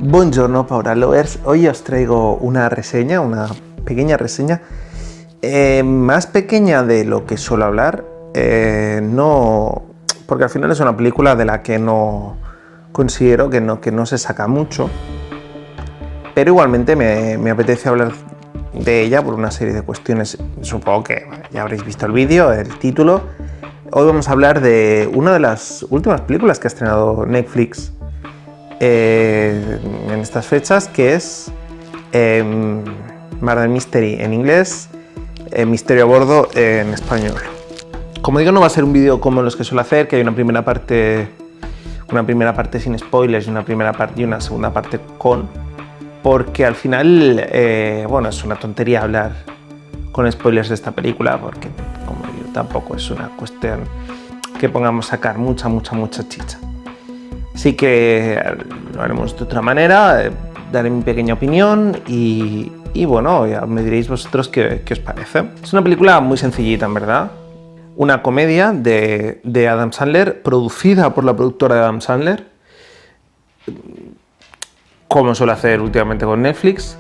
Buongiorno Power Lovers, hoy os traigo una pequeña reseña, más pequeña de lo que suelo hablar, no, porque al final es una película de la que no considero que no se saca mucho, pero igualmente me apetece hablar de ella por una serie de cuestiones. Supongo que ya habréis visto el vídeo, el título. Hoy vamos a hablar de una de las últimas películas que ha estrenado Netflix en estas fechas, que es Murder Mystery en inglés, Misterio a bordo en español. Como digo, no va a ser un vídeo como los que suelo hacer, que hay una primera parte sin spoilers y una segunda parte con, porque al final, bueno, es una tontería hablar con spoilers de esta película, porque, como digo, tampoco es una cuestión que pongamos a sacar mucha chicha. Así que lo haremos de otra manera, daré mi pequeña opinión y bueno, ya me diréis vosotros qué os parece. Es una película muy sencillita, en verdad. Una comedia de Adam Sandler, producida por la productora de Adam Sandler, como suele hacer últimamente con Netflix.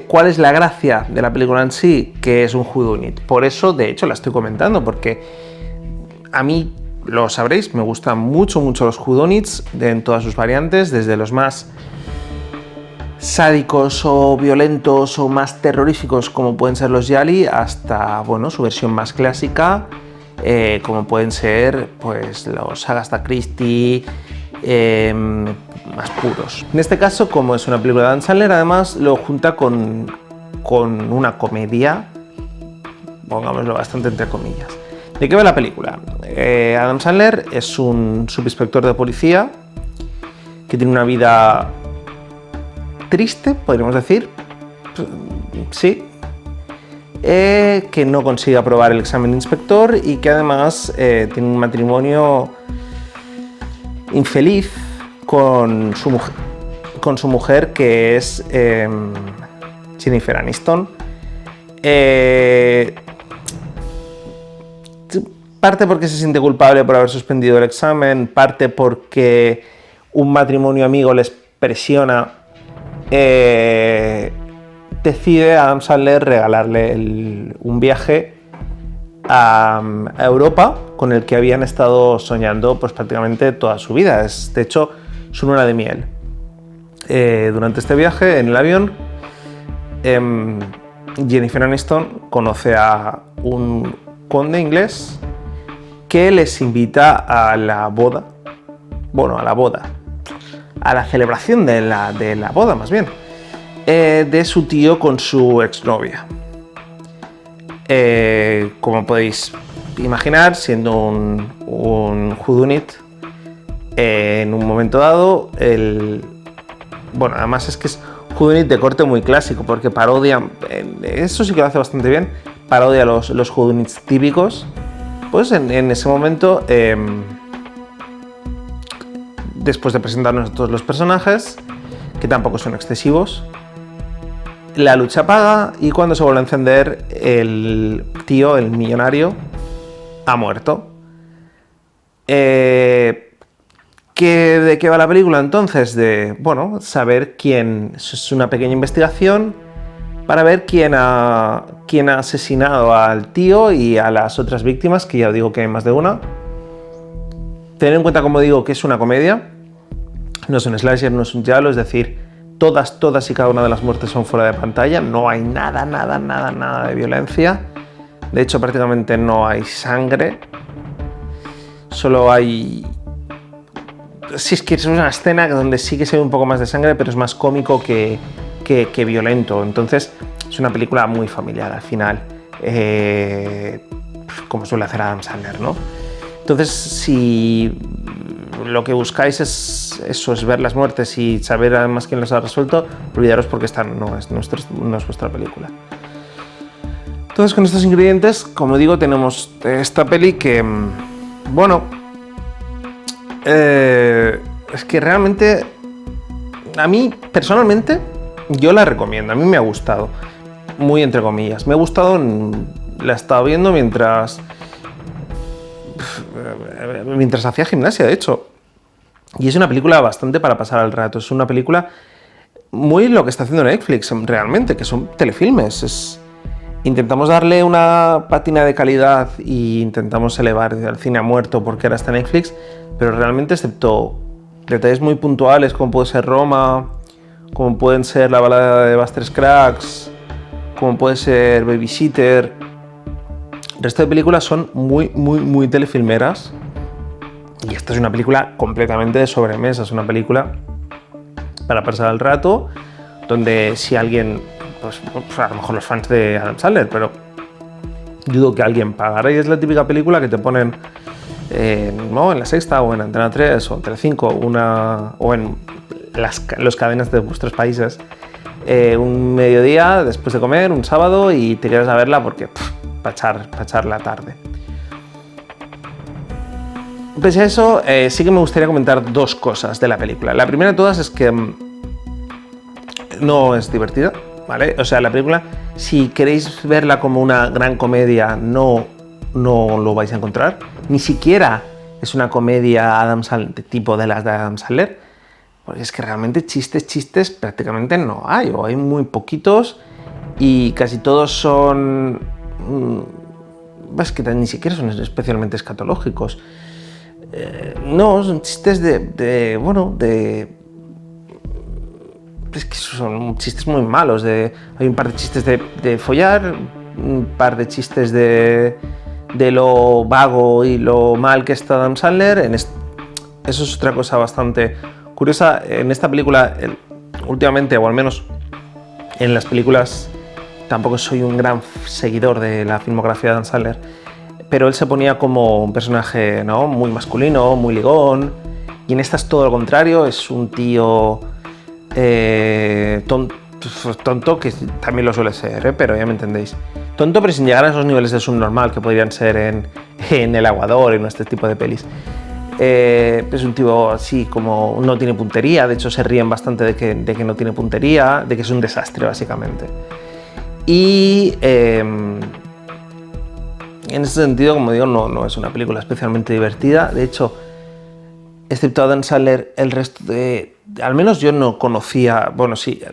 ¿Cuál es la gracia de la película en sí? Que es un whodunit. Por eso, de hecho, la estoy comentando, porque a mí, lo sabréis, me gustan mucho los whodunits en todas sus variantes, desde los más sádicos o violentos o más terroríficos, como pueden ser los Gialli, hasta, bueno, su versión más clásica, como pueden ser pues los Agatha Christie, más puros. En este caso, como es una película de Adam Sandler, además lo junta con una comedia, pongámoslo bastante entre comillas. ¿De qué va la película? Adam Sandler es un subinspector de policía que tiene una vida triste, podríamos decir, sí, que no consigue aprobar el examen de inspector y que además tiene un matrimonio infeliz con su mujer, que es Jennifer Aniston. Parte porque se siente culpable por haber suspendido el examen, parte porque un matrimonio amigo les presiona. Decide Adam Sandler regalarle un viaje a Europa, con el que habían estado soñando pues prácticamente toda su vida. Es, de hecho, su luna de miel. Durante este viaje, en el avión, Jennifer Aniston conoce a un conde inglés que les invita a la boda, a la celebración de la boda, más bien, de su tío con su exnovia. Como podéis imaginar, siendo un whodunit, en un momento dado, bueno, además es que es whodunit de corte muy clásico, porque parodia, eso sí que lo hace bastante bien, parodia los whodunits típicos. Pues en ese momento, después de presentarnos a todos los personajes, que tampoco son excesivos, la luz apaga y cuando se vuelve a encender, el tío, el millonario, ha muerto. ¿De qué va la película entonces? De, bueno, saber quién, es una pequeña investigación para ver quién ha asesinado al tío y a las otras víctimas, que ya digo que hay más de una. Tener en cuenta, como digo, que es una comedia, no es un slasher, no es un giallo, es decir, todas y cada una de las muertes son fuera de pantalla, no hay nada de violencia, de hecho prácticamente no hay sangre, solo hay... Sí, es que es una escena donde sí que se ve un poco más de sangre, pero es más cómico que violento. Entonces es una película muy familiar al final, como suele hacer Adam Sandler, ¿no? Entonces, si lo que buscáis es eso, es ver las muertes y saber además quién las ha resuelto, olvidaros, porque esta no es vuestra película. Entonces, con estos ingredientes, como digo, tenemos esta peli que, bueno, es que realmente, a mí personalmente, yo la recomiendo. A mí me ha gustado, muy entre comillas. Me ha gustado, la he estado viendo mientras hacía gimnasia, de hecho. Y es una película bastante para pasar el rato. Es una película muy lo que está haciendo Netflix realmente, que son telefilmes. Intentamos darle una pátina de calidad e intentamos elevar el cine a muerto porque ahora está Netflix, pero realmente, excepto detalles muy puntuales como puede ser Roma, como pueden ser La balada de Buster Scruggs, como puede ser Babysitter, el resto de películas son muy telefilmeras. Y esta es una película completamente de sobremesa, es una película para pasar el rato, donde si alguien, pues a lo mejor los fans de Adam Sandler, pero dudo que alguien pagara, y es la típica película que te ponen ¿no? en La Sexta o en Antena 3 o en Telecinco, o en las cadenas de vuestros países, un mediodía después de comer, un sábado, y te quedas a verla porque para echar la tarde. Pese a eso, sí que me gustaría comentar dos cosas de la película. La primera de todas es que no es divertida, ¿vale? O sea, la película, si queréis verla como una gran comedia, no lo vais a encontrar. Ni siquiera es una comedia tipo de las de Adam Sandler, porque es que realmente chistes prácticamente no hay, o hay muy poquitos, y casi todos son... es que ni siquiera son especialmente escatológicos. No, son chistes es que son chistes muy malos. Hay un par de chistes de follar, un par de chistes de lo vago y lo mal que está Adam Sandler. Eso es otra cosa bastante curiosa. En esta película, últimamente, o al menos en las películas, tampoco soy un gran seguidor de la filmografía de Adam Sandler, pero él se ponía como un personaje, ¿no? Muy masculino, muy ligón, y en esta es todo lo contrario, es un tío tonto, que también lo suele ser, pero ya me entendéis. Tonto, pero sin llegar a esos niveles de subnormal que podrían ser en El Aguador, en este tipo de pelis. Es un tío así como no tiene puntería, de hecho se ríen bastante de que no tiene puntería, de que es un desastre básicamente. Y en ese sentido, como digo, no es una película especialmente divertida. De hecho, excepto Adam Sandler, el resto al menos yo no conocía, bueno, sí,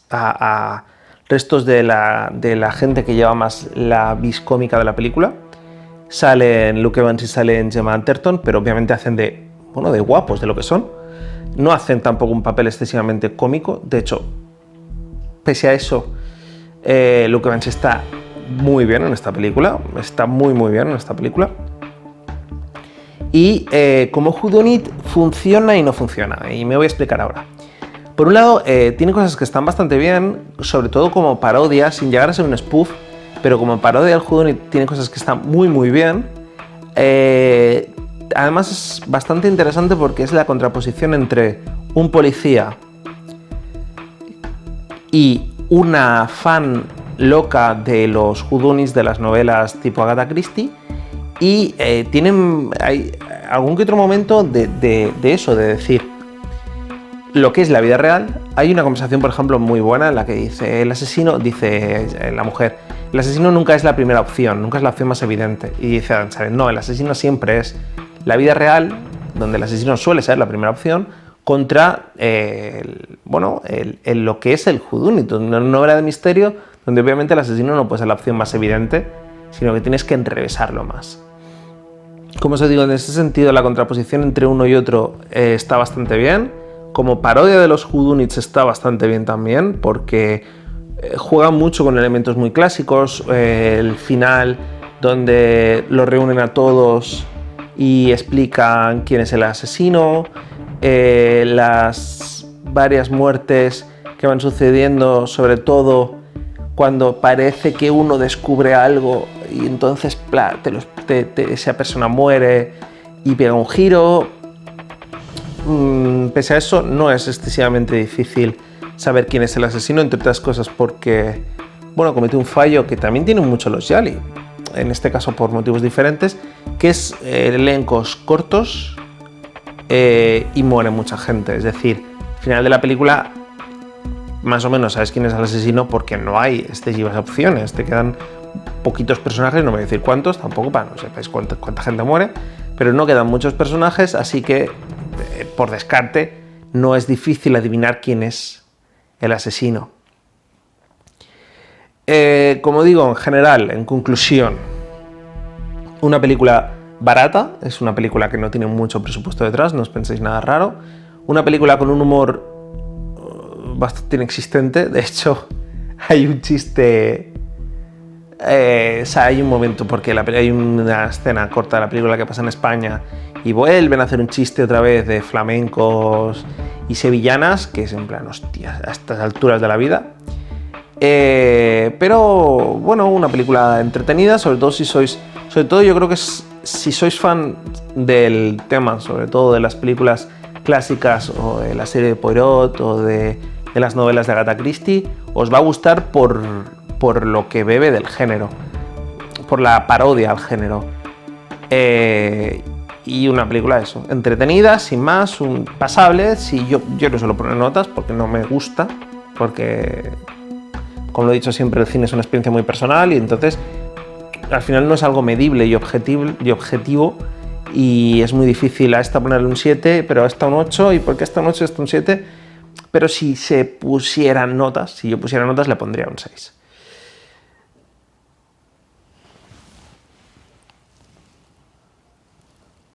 a restos de la gente que lleva más la vis cómica de la película. Salen Luke Evans y salen Gemma Arterton, pero obviamente hacen de guapos, de lo que son. No hacen tampoco un papel excesivamente cómico. De hecho, pese a eso, Luke Evans está muy bien en esta película, muy bien en esta película. Y como whodunit funciona y no funciona, y me voy a explicar ahora. Por un lado, tiene cosas que están bastante bien, sobre todo como parodia, sin llegar a ser un spoof, pero como parodia del whodunit tiene cosas que están muy bien. Además es bastante interesante porque es la contraposición entre un policía y una fan loca de los whodunits, de las novelas tipo Agatha Christie, y hay algún que otro momento de eso, de decir lo que es la vida real. Hay una conversación, por ejemplo, muy buena en la que dice la mujer, el asesino nunca es la primera opción, nunca es la opción más evidente, y dice Adam Sandler, no, el asesino siempre es la vida real, donde el asesino suele ser la primera opción, contra lo que es el whodunit, una novela de misterio donde obviamente el asesino no puede ser la opción más evidente, sino que tienes que enrevesarlo más. Como os digo, en ese sentido la contraposición entre uno y otro está bastante bien. Como parodia de los whodunits está bastante bien también, porque juega mucho con elementos muy clásicos. El final, donde los reúnen a todos y explican quién es el asesino, las varias muertes que van sucediendo, sobre todo cuando parece que uno descubre algo y entonces esa persona muere y pega un giro. Pese a eso, no es excesivamente difícil saber quién es el asesino, entre otras cosas porque cometió un fallo que también tienen mucho los Gialli, en este caso por motivos diferentes, que es elencos cortos y muere mucha gente. Es decir, al final de la película más o menos sabes quién es el asesino porque no hay excesivas opciones, te quedan poquitos personajes, no voy a decir cuántos tampoco para no sepáis cuánta gente muere, pero no quedan muchos personajes, así que por descarte, no es difícil adivinar quién es el asesino. Como digo, en general, en conclusión, una película barata, es una película que no tiene mucho presupuesto detrás, no os penséis nada raro, una película con un humor bastante inexistente, de hecho hay un chiste, o sea, hay un momento, porque hay una escena corta de la película que pasa en España y vuelven a hacer un chiste otra vez de flamencos y sevillanas, que es en plan, hostia, a estas alturas de la vida. Pero bueno, una película entretenida, sobre todo yo creo que si sois fan del tema, sobre todo de las películas clásicas o de la serie de Poirot o de las novelas de Agatha Christie, os va a gustar por lo que bebe del género, por la parodia al género. Y una película eso, entretenida, sin más, pasable. Si yo no suelo poner notas porque no me gusta, porque, como lo he dicho siempre, el cine es una experiencia muy personal y entonces al final no es algo medible y objetivo, y es muy difícil a esta ponerle un 7, pero a esta un 8, y porque a esta un 8 y a esta un 7, pero si yo pusiera notas le pondría un 6.